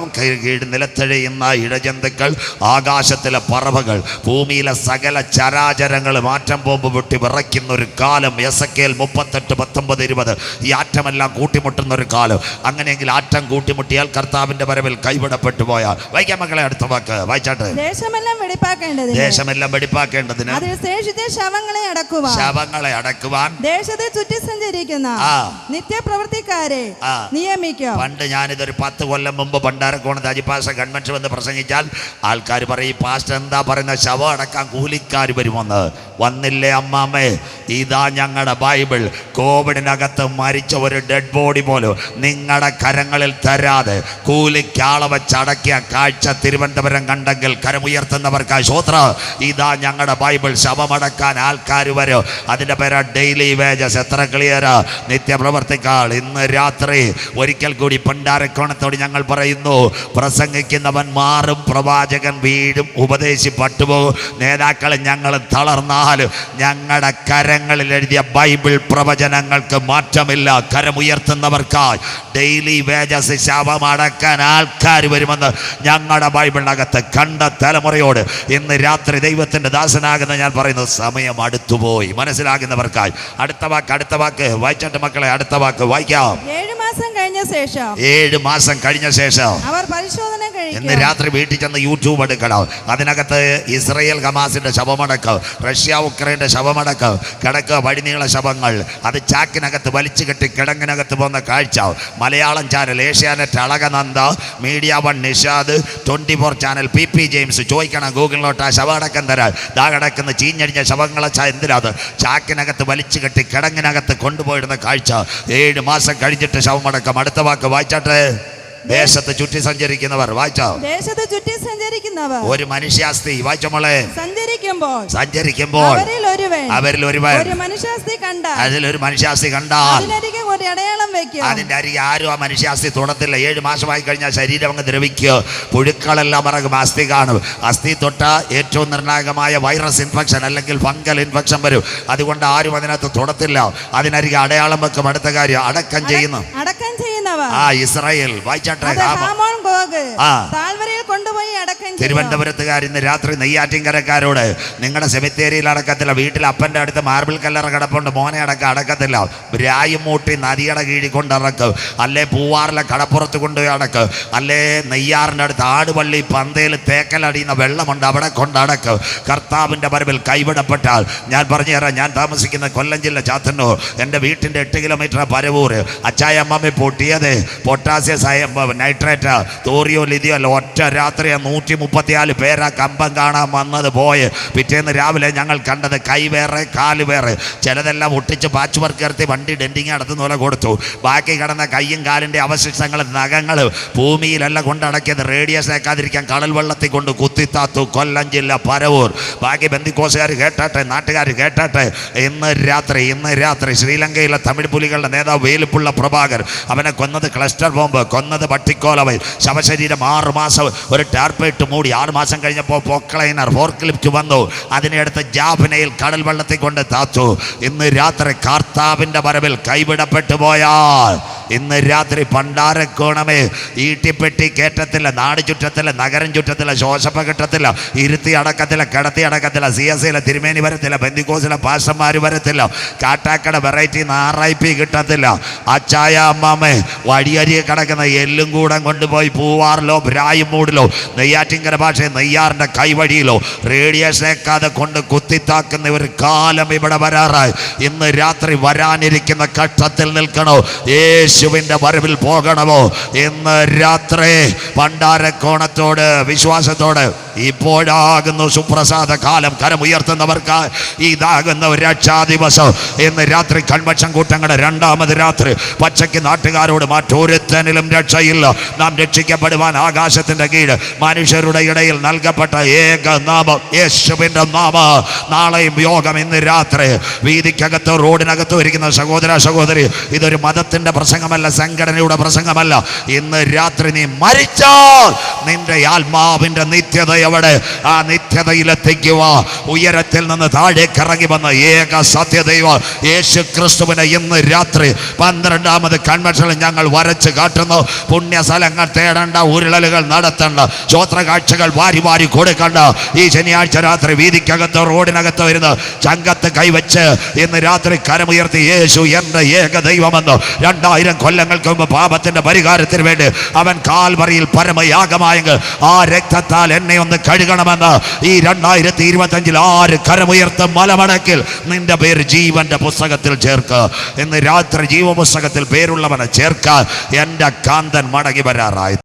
നിലത്തെഴിയുന്ന ഇഴജന്തുക്കൾ, ആകാശത്തിലെ പറവകൾ, ഭൂമിയിലെ സകല ചരാചരങ്ങളും ആറ്റം ബോംബ് പൊട്ടി വിറയ്ക്കുന്ന ഒരു കാലം. എസെക്കിയേൽ 38, 19, 20. ഈ ആറ്റമെല്ലാം കൂട്ടിമുട്ടുന്ന ഒരു കാലം. അങ്ങനെയെങ്കിൽ ആറ്റം കൂട്ടിമുട്ടിയാൽ കർത്താവിന്റെ വരവിൽ കൈവിടപ്പെട്ടു പോയാൽ. വായിക്കാം മക്കളെ അടുത്ത വാക്ക്. വായിച്ചാട്ടെ. ദേശമെല്ലാം വെടിപ്പാക്കേണ്ടതിന് ശവങ്ങളെ അടക്കുവാൻ ദേശത്തെ ചുറ്റി സഞ്ചരിക്കുന്ന നിത്യപ്രവർത്തിക്കാരെ നിയമിക്കും. പണ്ട് ഞാനിതൊരു 10 കൊല്ലം മുമ്പ് പണ്ടാരക്കോണത്ത് അജിപ്പാസ കൺവെൻഷൻ വന്ന് പ്രസംഗിച്ചാൽ ആൾക്കാർ പറയും, പാസ്റ്റർ എന്താ പറയുന്ന, ശവം അടക്കാൻ കൂലിക്കാർ വരുമെന്ന്. വന്നില്ലേ അമ്മാമ്മേ? ഇതാ ഞങ്ങളുടെ ബൈബിൾ. കോവിഡിനകത്ത് മരിച്ച ഒരു ഡെഡ് ബോഡി പോലും നിങ്ങളുടെ കരങ്ങളിൽ തരാതെ കൂലിക്കാള വെച്ചടക്കിയ കാഴ്ച തിരുവനന്തപുരം കണ്ടെങ്കിൽ കരമുയർത്തുന്നവർക്കായി സ്വോത്ര. ഇതാ ഞങ്ങളുടെ ബൈബിൾ. ശവമടക്കാൻ ആൾക്കാർ വരും. അതിൻ്റെ പേര് ഡെയിലി വേജസ്. എത്ര ക്ലിയർ? നിത്യപ്രവർത്തിക്കാൾ. ഇന്ന് രാത്രി ഒരിക്കൽ കൂടി പണ്ടാരക്കോണത്തോട് ഞങ്ങൾ പറയുന്നു, പ്രസംഗിക്കുന്നവൻ മാറും, പ്രവാചകൻ വീഴും, ഉപദേശി പട്ടുപോകും, നേതാക്കളെ ഞങ്ങൾ തളർന്നാലും ഞങ്ങളുടെ കരങ്ങളിൽ എഴുതിയ ബൈബിൾ പ്രവചനങ്ങൾക്ക് മാറ്റമില്ല. കരമുയർത്തുന്നവർക്കായി ഡെയിലി വേജസ്. ശവമടക്കാൻ ആൾക്കാർ വരുമെന്ന് ഞങ്ങളുടെ ബൈബിളിനകത്ത് കണ്ട തലമുറയോട് ഇന്ന് രാത്രി ദൈവത്തിൻ്റെ ദാസനാകുന്ന ഞാൻ പറയുന്നു, സമയം അടുത്തുപോയി. മനസ്സിലാകുന്നവർക്കായി അടുത്ത വാക്ക് വായിച്ചിട്ട് മക്കളെ അടുത്ത വാക്ക് വായിക്കാം. 7 മാസം കഴിഞ്ഞ 7 മാസം കഴിഞ്ഞ ശേഷം അവർ പരിശോധന ഇന്ന് രാത്രി വീട്ടിൽ ചെന്ന് യൂട്യൂബ് എടുക്കണം. അതിനകത്ത് ഇസ്രയേൽ ഹമാസിന്റെ ശവമടക്കം, റഷ്യ ഉക്രൈന്റെ ശവമടക്കം കിടക്കുക, വഴിനീള ശവങ്ങൾ, അത് ചാക്കിനകത്ത് വലിച്ചു കെട്ടി കിടങ്ങിനകത്ത് പോകുന്ന കാഴ്ച. Malayalam channel, Asianet Alakananda, media 1 Nishad, 24 channel PP James. ചോദിക്കണം ഗൂഗിളിലോട്ട് ആ ശവമടക്കം തരാൻ. ദാ കിടക്കുന്ന ചീഞ്ഞടിഞ്ഞ ശവങ്ങളെ എന്തിനാത് ചാക്കിനകത്ത് വലിച്ചു കെട്ടി കിടങ്ങിനകത്ത് കൊണ്ടുപോയിടുന്ന കാഴ്ച. 7 മാസം കഴിഞ്ഞിട്ട് ശവമടക്കം. അടുത്ത വാക്ക് വായിച്ചാട്ടെ. ദേശത്ത് ചുറ്റി സഞ്ചരിക്കുന്നവർ. വായിച്ചോ? ദേശത്ത് ചുറ്റി സഞ്ചരിക്കുന്നവർ. ഒരു മനുഷ്യാസ്തി. വായിച്ചോ മോളെ? സഞ്ചരിക്കുമ്പോൾ അവരിൽ ഒരുവൻ ഒരു മനുഷ്യാസ്തി കണ്ടാൽ, അതിലൊരു മനുഷ്യാസ്തി കണ്ടാൽ ഒരു അടയാളം വെക്കും. അതിന്റെ അരികെ ആരും ആ മനുഷ്യാസ്തി തൊടത്തില്ല. 7 മാസമായി കഴിഞ്ഞാൽ ശരീരം അങ്ങ് ദ്രവിക്കുക, പുഴുക്കളെല്ലാം ഇറങ്ങും, അസ്ഥി കാണും. അസ്ഥി തൊട്ട ഏറ്റവും നിർണായകമായ വൈറസ് ഇൻഫെക്ഷൻ അല്ലെങ്കിൽ ഫംഗൽ ഇൻഫെക്ഷൻ വരും. അതുകൊണ്ട് ആരും അതിനകത്ത് തൊടത്തില്ല. അതിനരികെ അടയാളം വെക്കും. അടുത്ത കാര്യം, അടക്കം ചെയ്യുന്നു. ഇസ്രായേൽ. വായിച്ചാട്ടെ. തിരുവനന്തപുരത്തുകാർ ഇന്ന് രാത്രി നെയ്യാറ്റിൻകരക്കാരോട് നിങ്ങളുടെ സെമിത്തേരിയിൽ അടക്കത്തില്ല, വീട്ടിൽ അപ്പൻ്റെ അടുത്ത് മാർബിൾ കല്ലറ കിടപ്പുണ്ട്, മോനെ അടക്കത്തില്ല. രായും മൂട്ടി നദിയുടെ കീഴിൽ കൊണ്ടിറക്കും, അല്ലേ പൂവാറിലെ കടപ്പുറത്ത് കൊണ്ടുപോയി അടക്ക്, അല്ലേ നെയ്യാറിൻ്റെ അടുത്ത് ആടുപള്ളി പന്തയിൽ തേക്കലടിയുന്ന വെള്ളമുണ്ട്, അവിടെ കൊണ്ടടക്ക്. കർത്താവിൻ്റെ വരവിൽ കൈവിടപ്പെട്ടാൽ ഞാൻ പറഞ്ഞു തരാം. ഞാൻ താമസിക്കുന്ന കൊല്ലം ജില്ല ചാത്തന്നൂർ, എൻ്റെ വീട്ടിൻ്റെ 8 കിലോമീറ്റർ പരവൂർ. അച്ചായ അമ്മമ്മ പൊട്ടിയത് പൊട്ടാസ്യം നൈട്രേറ്റ് തോറിയോ ലിതിയോ അല്ല, ഒറ്റ രാത്രി 134 പേരാ കമ്പം കാണാൻ വന്നത് പോയി. പിറ്റേന്ന് രാവിലെ ഞങ്ങൾ കണ്ടത് കൈ വേറെ കാല് വേറെ. ചിലതെല്ലാം ഒട്ടിച്ച് പാച്ച് വർക്ക് ഇറത്തി വണ്ടി ഡെൻറ്റിങ് നടത്തുന്ന പോലെ കൊടുത്തു. ബാക്കി കിടന്ന കയ്യും കാലിൻ്റെ അവശിഷ്ടങ്ങൾ, നഖങ്ങൾ ഭൂമിയിലല്ല കൊണ്ടടക്കിയത്. റേഡിയസ് ഏക്കാതിരിക്കാൻ കടൽ വെള്ളത്തിൽ കൊണ്ട് കുത്തിത്താത്തു. കൊല്ലം ജില്ല പരവൂർ. ബാക്കി ബന്ധിക്കോസുകാർ കേട്ടാട്ടെ, നാട്ടുകാർ കേട്ടാട്ടെ. ഇന്ന് രാത്രി ശ്രീലങ്കയിലെ തമിഴ് പുലികളുടെ നേതാവ് വേലുപ്പുള്ള പ്രഭാകർ, അവനെ കൊന്നത് ക്ലസ്റ്റർ ബോംബ്, കൊന്നത് പട്ടിക്കോലവൻ. ശവശരീരം 6 മാസം ഒരു ടാർപ്പേട്ട് മൂടി. 6 മാസം കഴിഞ്ഞപ്പോൾ പൊക്ലൈനർ ഫോർക്ലിഫ്റ്റ് വന്നു, അതിനെടുത്ത് ജാഫ്നയിൽ കടൽ വെള്ളത്തിൽ കൊണ്ട് താത്തു. ഇന്ന് രാത്രി കർത്താവിൻ്റെ വരവിൽ കൈവിടപ്പെട്ടു പോയാൽ, ഇന്ന് രാത്രി പണ്ടാരക്കോണമേ ഈട്ടിപ്പെട്ടി കയറ്റത്തില്ല, നാട് ചുറ്റത്തില്ല, നഗരം ചുറ്റത്തില്ല, ശോശപ്പ കിട്ടത്തില്ല, ഇരുത്തി അടക്കത്തില്ല, കിടത്തി അടക്കത്തില്ല, CSIയിലെ തിരുമേനി വരത്തില്ല, ബന്ധിക്കോസിലെ പാസ്റ്റർമാർ വരത്തില്ല, കാട്ടാക്കട വെറൈറ്റി RIP കിട്ടത്തില്ല. അച്ചായ അമ്മാമ്മേ വഴിയരിയെ കിടക്കുന്ന എല്ലും കൂടം കൊണ്ടുപോയി പൂവാറിലോ ബ്രായുമൂടിലോ, നെയ്യാറ്റിൻകര ഭാഷയിൽ നെയ്യാറിൻ്റെ കൈവഴിയിലോ റേഡിയേഷനേക്കാതെ കൊണ്ട് കുത്തിത്താക്കുന്ന ഒരു കാലം ഇവിടെ വരാറായി. ഇന്ന് രാത്രി വരാനിരിക്കുന്ന ഘട്ടത്തിൽ നിൽക്കണോ? യേശുവിൻ്റെ വരവിൽ പോകണമോ? ഇന്ന് രാത്രി പണ്ടാരക്കോണത്തോട് വിശ്വാസത്തോട് ഇപ്പോഴാകുന്നു സുപ്രസാദ കാലം. കരമുയർത്തുന്നവർക്ക് ഇതാകുന്ന ഒരു രക്ഷാദിവസം. ഇന്ന് രാത്രി കൺവെൻഷൻ കൂട്ടങ്ങളുടെ 2ാമത് രാത്രി. പച്ചയ്ക്ക് നാട്ടുകാരോട് മറ്റൊരുത്തനിലും രക്ഷയില്ല. നാം രക്ഷിക്കപ്പെടുവാൻ ആകാശത്തിന്റെ കീഴ് മനുഷ്യരുടെ ഇടയിൽ നൽകപ്പെട്ട ഏക നാമം യേശുവിൻ്റെ നാമം. നാളെയും യോഗം. ഇന്ന് രാത്രി വീതിക്കകത്തോ റോഡിനകത്തോ ഇരിക്കുന്ന സഹോദരി, ഇതൊരു മതത്തിന്റെ പ്രസംഗമല്ല, സംഘടനയുടെ പ്രസംഗമല്ല. ഇന്ന് രാത്രി നീ മരിച്ചാൽ നിന്റെ ആത്മാവിന്റെ നിത്യത എവിടെ? ആ നിത്യതയിലെത്തിക്കുക. ഉയരത്തിൽ നിന്ന് താഴേക്ക് ഇറങ്ങി വന്ന ഏക സത്യദൈവം യേശു ക്രിസ്തുവിനെ ഇന്ന് രാത്രി 12ാമത് കൺവെൻഷനിൽ ഞങ്ങൾ വരച്ച് കാട്ടുന്നു. പുണ്യസ്ഥലങ്ങൾ തേടേണ്ട, ഉരുളലുകൾ നടത്തേണ്ട, സ്വോത്ര കാഴ്ചകൾ വാരി കൊടുക്കേണ്ട. ഈ ശനിയാഴ്ച രാത്രി വീതിക്കകത്തോ റോഡിനകത്തോ ഇരുന്ന് ചങ്കത്ത് കൈവച്ച് ഇന്ന് രാത്രി കരമുയർത്തി യേശു എൻ്റെ ഏക ദൈവമെന്ന് 2000 കൊല്ലങ്ങൾക്ക് മുമ്പ് പാപത്തിന്റെ പരിഹാരത്തിന് വേണ്ടി അവൻ കാൽവറിയിൽ പരമയാഗമായെങ്കിൽ ആ രക്തത്താൽ എന്നെ ഒന്ന് കഴുകണമെന്ന് ഈ 2025 ആര് കരമുയർത്തും മലമടക്കിൽ നിന്റെ പേര് ജീവന്റെ പുസ്തകത്തിൽ ചേർക്ക്. ഇന്ന് രാത്രി ജീവപുസ്തകത്തിൽ പേരുള്ളവനെ ചേർക്കാൻ എൻ്റെ കാന്തൻ മടങ്ങി വരാറായി.